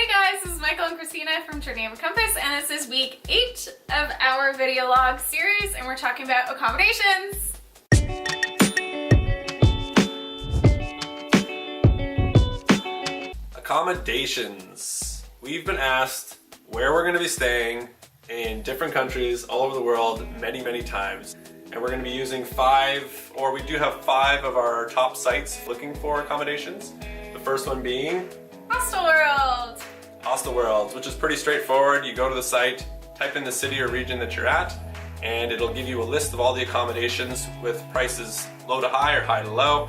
guys, this is Michael and Christina from Journey of a Compass, and this is week 8 of our video log series, and we're talking about accommodations. Accommodations. We've been asked where we're going to be staying in different countries all over the world many times. And we're going to be using we do have 5 of our top sites looking for accommodations. The first one being Hostelworld. Hostelworld, which is pretty straightforward. You go to the site, type in the city or region that you're at, and it'll give you a list of all the accommodations with prices low to high or high to low,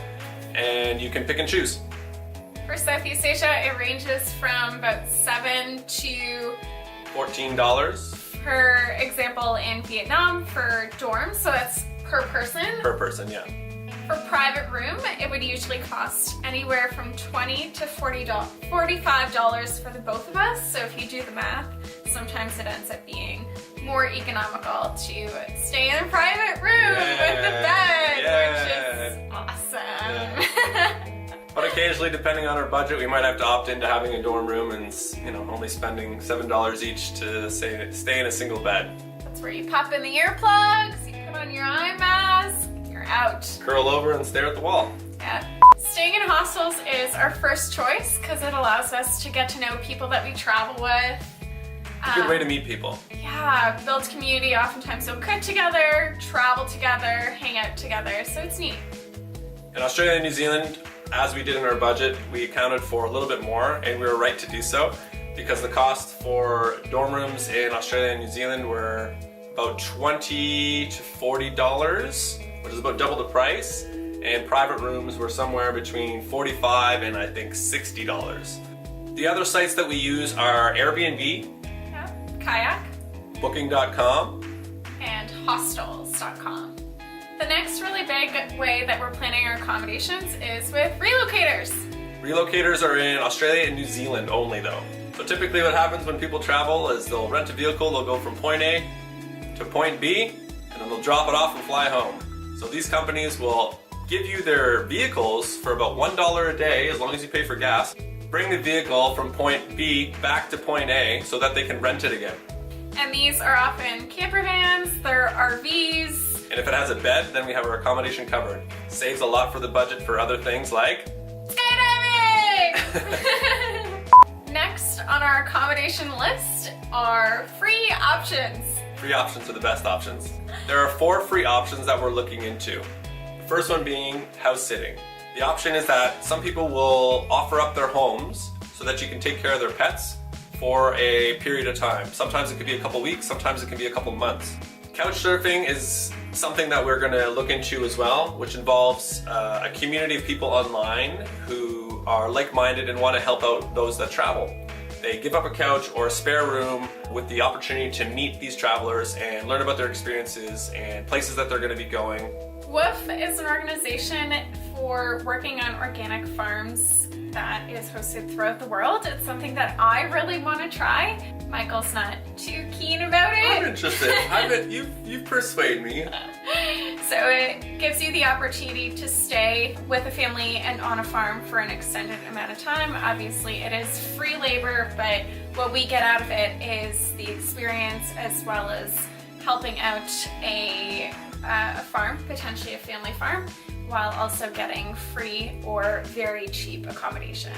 and you can pick and choose. For Southeast Asia, it ranges from about $7 to $14 per example in Vietnam for dorms, so that's per person. per person, yeah. For private room, it would usually cost anywhere from $20 to $45 for the both of us. So if you do the math, sometimes it ends up being more economical to stay in a private room with the bed, which is awesome. Yeah. But occasionally, depending on our budget, we might have to opt into having a dorm room and, only spending $7 each to stay in a single bed. That's where you pop in the earplugs, you put on your eye mask, you're out. Curl over and stare at the wall. Yeah. Staying in hostels is our first choice because it allows us to get to know people that we travel with. It's a good way to meet people. Yeah, build community. Oftentimes we'll cook together, travel together, hang out together, so it's neat. In Australia and New Zealand, as we did in our budget, we accounted for a little bit more, and we were right to do so because the cost for dorm rooms in Australia and New Zealand were about $20 to $40, which is about double the price, and private rooms were somewhere between $45 and I think $60. The other sites that we use are Airbnb, Yeah. Kayak, Booking.com, and hostels.com. The next really big way that we're planning our accommodations is with Relocators. Relocators are in Australia and New Zealand only though. So typically what happens when people travel is they'll rent a vehicle, they'll go from point A to point B, and then they'll drop it off and fly home. So these companies will give you their vehicles for about $1 a day, as long as you pay for gas, bring the vehicle from point B back to point A so that they can rent it again. And these are often camper vans, they're RVs. And if it has a bed, then we have our accommodation covered. Saves a lot for the budget for other things like skydiving! Next on our accommodation list are free options. Free options are the best options. There are 4 free options that we're looking into. The first one being house sitting. The option is that some people will offer up their homes so that you can take care of their pets for a period of time. Sometimes it could be a couple weeks, sometimes it can be a couple months. Couch surfing is something that we're going to look into as well, which involves a community of people online who are like-minded and want to help out those that travel. They give up a couch or a spare room with the opportunity to meet these travelers and learn about their experiences and places that they're going to be going. WOOF is an organization for working on organic farms that is hosted throughout the world. It's something that I really want to try. Michael's not too keen about it. I'm interested. You've persuaded me. So it gives you the opportunity to stay with a family and on a farm for an extended amount of time. Obviously it is free labor, but what we get out of it is the experience as well as helping out a farm, potentially a family farm, while also getting free or very cheap accommodation.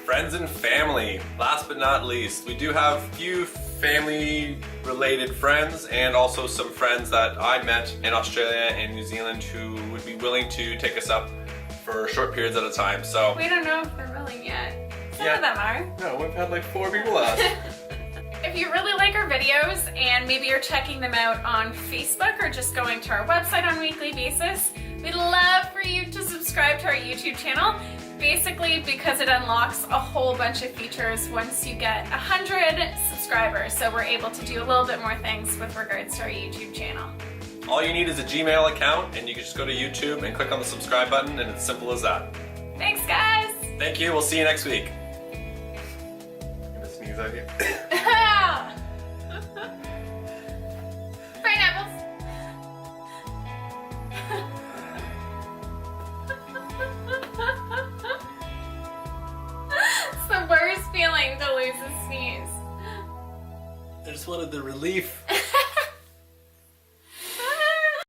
Friends and family, last but not least. We do have a few family related friends and also some friends that I met in Australia and New Zealand who would be willing to take us up for short periods at a time. So we don't know if they're willing yet. Some of them are. No, we've had like 4 people ask. If you really like our videos and maybe you're checking them out on Facebook or just going to our website on a weekly basis, we'd love for you to subscribe to our YouTube channel. Basically because it unlocks a whole bunch of features once you get 100 subscribers. So we're able to do a little bit more things with regards to our YouTube channel. All you need is a Gmail account and you can just go to YouTube and click on the subscribe button, and it's simple as that. Thanks guys! Thank you, we'll see you next week. I'm gonna sneeze at you. Pineapples! It's the worst feeling to lose a sneeze. I just wanted the relief.